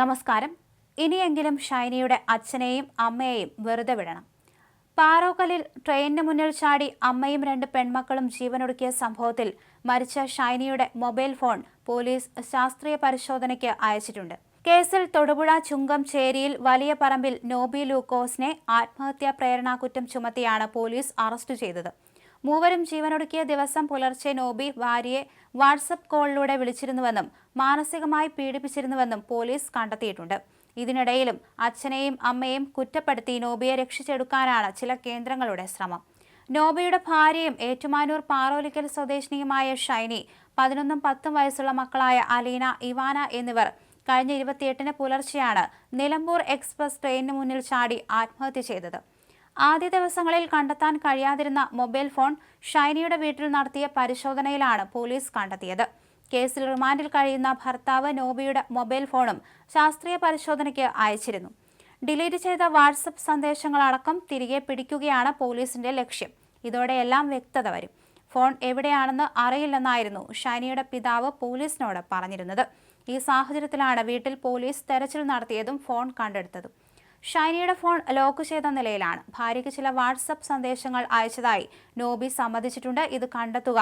നമസ്കാരം. ഇനിയെങ്കിലും ഷൈനിയുടെ അച്ഛനെയും അമ്മയെയും വെറുതെ വിടണം. പാറോക്കലിൽ ട്രെയിനിന് മുന്നിൽ ചാടി അമ്മയും 2 പെൺമക്കളും ജീവനൊടുക്കിയ സംഭവത്തിൽ മരിച്ച ഷൈനിയുടെ മൊബൈൽ ഫോൺ പോലീസ് ശാസ്ത്രീയ പരിശോധനയ്ക്ക് അയച്ചിട്ടുണ്ട്. കേസിൽ തൊടുപുഴ ചുങ്കം ചേരിയിൽ വലിയ പറമ്പിൽ നോബി ലൂക്കോസിനെ ആത്മഹത്യാ പ്രേരണാകുറ്റം ചുമത്തിയാണ് പോലീസ് അറസ്റ്റ് ചെയ്തത്. മൂവരും ജീവനൊടുക്കിയ ദിവസം പുലർച്ചെ നോബി ഭാര്യയെ വാട്സപ്പ് കോളിലൂടെ വിളിച്ചിരുന്നുവെന്നും മാനസികമായി പീഡിപ്പിച്ചിരുന്നുവെന്നും പോലീസ് കണ്ടെത്തിയിട്ടുണ്ട്. ഇതിനിടയിലും അച്ഛനെയും അമ്മയെയും കുറ്റപ്പെടുത്തി നോബിയെ രക്ഷിച്ചെടുക്കാനാണ് ചില കേന്ദ്രങ്ങളുടെ ശ്രമം. നോബിയുടെ ഭാര്യയും ഏറ്റുമാനൂർ പാറോലിക്കൽ സ്വദേശിനിയുമായ ഷൈനി, 11ഉം 10ഉം വയസ്സുള്ള മക്കളായ അലീന, ഇവാന എന്നിവർ കഴിഞ്ഞ 28-ന് പുലർച്ചെയാണ് നിലമ്പൂർ എക്സ്പ്രസ് ട്രെയിനിന് മുന്നിൽ ചാടി ആത്മഹത്യ ചെയ്തത്. ആദ്യ ദിവസങ്ങളിൽ കണ്ടെത്താൻ കഴിയാതിരുന്ന മൊബൈൽ ഫോൺ ഷൈനിയുടെ വീട്ടിൽ നടത്തിയ പരിശോധനയിലാണ് പോലീസ് കണ്ടെത്തിയത്. കേസിൽ റിമാൻഡിൽ കഴിയുന്ന ഭർത്താവ് നോബിയുടെ മൊബൈൽ ഫോണും ശാസ്ത്രീയ പരിശോധനയ്ക്ക് അയച്ചിരുന്നു. ഡിലീറ്റ് ചെയ്ത വാട്സപ്പ് സന്ദേശങ്ങളടക്കം തിരികെ പിടിക്കുകയാണ് പോലീസിന്റെ ലക്ഷ്യം. ഇതോടെ എല്ലാം വ്യക്തത വരും. ഫോൺ എവിടെയാണെന്ന് അറിയില്ലെന്നായിരുന്നു ഷൈനിയുടെ പിതാവ് പോലീസിനോട് പറഞ്ഞിരുന്നത്. ഈ സാഹചര്യത്തിലാണ് വീട്ടിൽ പോലീസ് തെരച്ചിൽ നടത്തിയതും ഫോൺ കണ്ടെടുത്തതും. ഷൈനിയുടെ ഫോൺ ലോക്ക് ചെയ്ത നിലയിലാണ്. ഭാര്യയ്ക്ക് ചില വാട്സപ്പ് സന്ദേശങ്ങൾ അയച്ചതായി നോബി സമ്മതിച്ചിട്ടുണ്ട്. ഇത് കണ്ടെത്തുക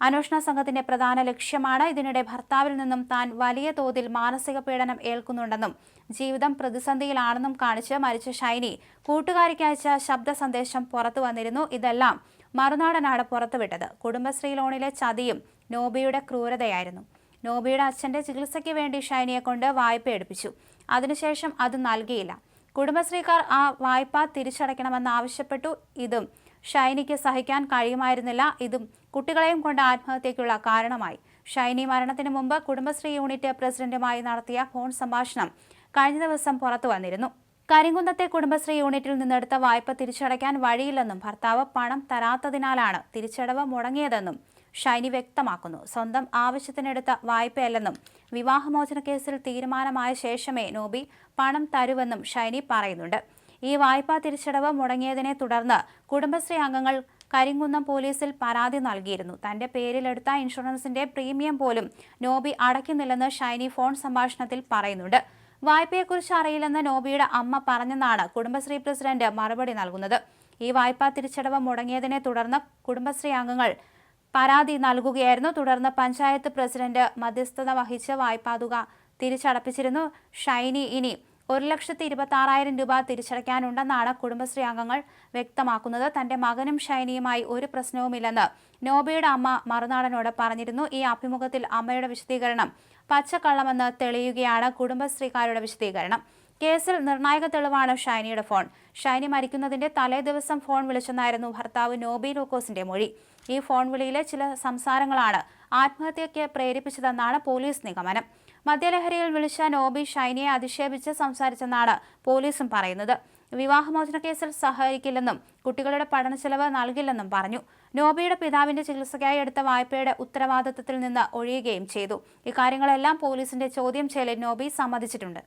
അന്വേഷണ സംഘത്തിന്റെ പ്രധാന ലക്ഷ്യമാണ്. ഇതിനിടെ ഭർത്താവിൽ നിന്നും താൻ വലിയ തോതിൽ മാനസിക പീഡനം ഏൽക്കുന്നുണ്ടെന്നും ജീവിതം പ്രതിസന്ധിയിലാണെന്നും കാണിച്ച് മരിച്ച ഷൈനി കൂട്ടുകാരിക്ക് അയച്ച ശബ്ദ സന്ദേശം പുറത്തു വന്നിരുന്നു. ഇതെല്ലാം മറുനാടനാണ് പുറത്തുവിട്ടത്. കുടുംബശ്രീ ലോണിലെ ചതിയും നോബിയുടെ ക്രൂരതയായിരുന്നു. നോബിയുടെ അച്ഛന്റെ ചികിത്സയ്ക്ക് വേണ്ടി ഷൈനിയെ കൊണ്ട് വായ്പ എടുപ്പിച്ചു. അതിനുശേഷം അത് നൽകിയില്ല. കുടുംബശ്രീക്കാർ ആ വായ്പ തിരിച്ചടയ്ക്കണമെന്നാവശ്യപ്പെട്ടു. ഇതും ഷൈനിക്ക് സഹിക്കാൻ കഴിയുമായിരുന്നില്ല. ഇതും കുട്ടികളെയും കൊണ്ട് ആത്മഹത്യയ്ക്കുള്ള കാരണമായി. ഷൈനി മരണത്തിന് മുമ്പ് കുടുംബശ്രീ യൂണിറ്റ് പ്രസിഡന്റുമായി നടത്തിയ ഫോൺ സംഭാഷണം കഴിഞ്ഞ ദിവസം പുറത്തു വന്നിരുന്നു. കരിങ്കുന്നത്തെ കുടുംബശ്രീ യൂണിറ്റിൽ നിന്നെടുത്ത വായ്പ തിരിച്ചടയ്ക്കാൻ വഴിയില്ലെന്നും ഭർത്താവ് പണം തരാത്തതിനാലാണ് തിരിച്ചടവ് മുടങ്ങിയതെന്നും ഷൈനി വ്യക്തമാക്കുന്നു. സ്വന്തം ആവശ്യത്തിനെടുത്ത വായ്പയല്ലെന്നും വിവാഹമോചന കേസിൽ തീരുമാനമായ ശേഷമേ നോബി പണം തരുവെന്നും ഷൈനി പറയുന്നുണ്ട്. ഈ വായ്പാ തിരിച്ചടവ് മുടങ്ങിയതിനെ തുടർന്ന് കുടുംബശ്രീ അംഗങ്ങൾ കരിങ്കുന്നം പോലീസിൽ പരാതി നൽകിയിരുന്നു. തന്റെ പേരിലെടുത്ത ഇൻഷുറൻസിന്റെ പ്രീമിയം പോലും നോബി അടയ്ക്കുന്നില്ലെന്ന് ഷൈനി ഫോൺ സംഭാഷണത്തിൽ പറയുന്നുണ്ട്. വായ്പയെക്കുറിച്ച് അറിയില്ലെന്ന് നോബിയുടെ അമ്മ പറഞ്ഞെന്നാണ് കുടുംബശ്രീ പ്രസിഡന്റ് മറുപടി നൽകുന്നത്. ഈ വായ്പാ തിരിച്ചടവ് മുടങ്ങിയതിനെ തുടർന്ന് കുടുംബശ്രീ അംഗങ്ങൾ പരാതി നൽകുകയായിരുന്നു. തുടർന്ന് പഞ്ചായത്ത് പ്രസിഡന്റ് മധ്യസ്ഥത വഹിച്ച് വായ്പാ തുക തിരിച്ചടപ്പിച്ചിരുന്നു. ഷൈനി ഇനി 1,26,000 രൂപ തിരിച്ചടയ്ക്കാനുണ്ടെന്നാണ് കുടുംബശ്രീ അംഗങ്ങൾ വ്യക്തമാക്കുന്നത്. തന്റെ മകനും ഷൈനിയുമായി ഒരു പ്രശ്നവുമില്ലെന്ന് നോബിയുടെ അമ്മ മറുനാടനോട് പറഞ്ഞിരുന്നു. ഈ അഭിമുഖത്തിൽ അമ്മയുടെ വിശദീകരണം പച്ചക്കള്ളമെന്ന് തെളിയുകയാണ് കുടുംബശ്രീക്കാരുടെ വിശദീകരണം. കേസിൽ നിർണായക തെളിവാണ് ഷൈനിയുടെ ഫോൺ. ഷൈനി മരിക്കുന്നതിന്റെ തലേ ദിവസം ഫോൺ വിളിച്ചെന്നായിരുന്നു ഭർത്താവ് നോബി ലൂക്കോസിന്റെ മൊഴി. ഈ ഫോൺ വിളിയിലെ ചില സംസാരങ്ങളാണ് ആത്മഹത്യയ്ക്ക് പ്രേരിപ്പിച്ചതെന്നാണ് പോലീസ് നിഗമനം. മദ്യലഹരിയിൽ വിളിച്ച നോബി ഷൈനിയെ അധിക്ഷേപിച്ച് സംസാരിച്ചെന്നാണ് പോലീസും പറയുന്നത്. വിവാഹമോചന കേസിൽ സഹകരിക്കില്ലെന്നും കുട്ടികളുടെ പഠനച്ചെലവ് നൽകില്ലെന്നും പറഞ്ഞു. നോബിയുടെ പിതാവിന്റെ ചികിത്സയ്ക്കായി എടുത്ത വായ്പയുടെ ഉത്തരവാദിത്തത്തിൽ നിന്ന് ഒഴിയുകയും ചെയ്തു. ഇക്കാര്യങ്ങളെല്ലാം പോലീസിന്റെ ചോദ്യം ചെയ്യലിൽ നോബി സമ്മതിച്ചിട്ടുണ്ട്.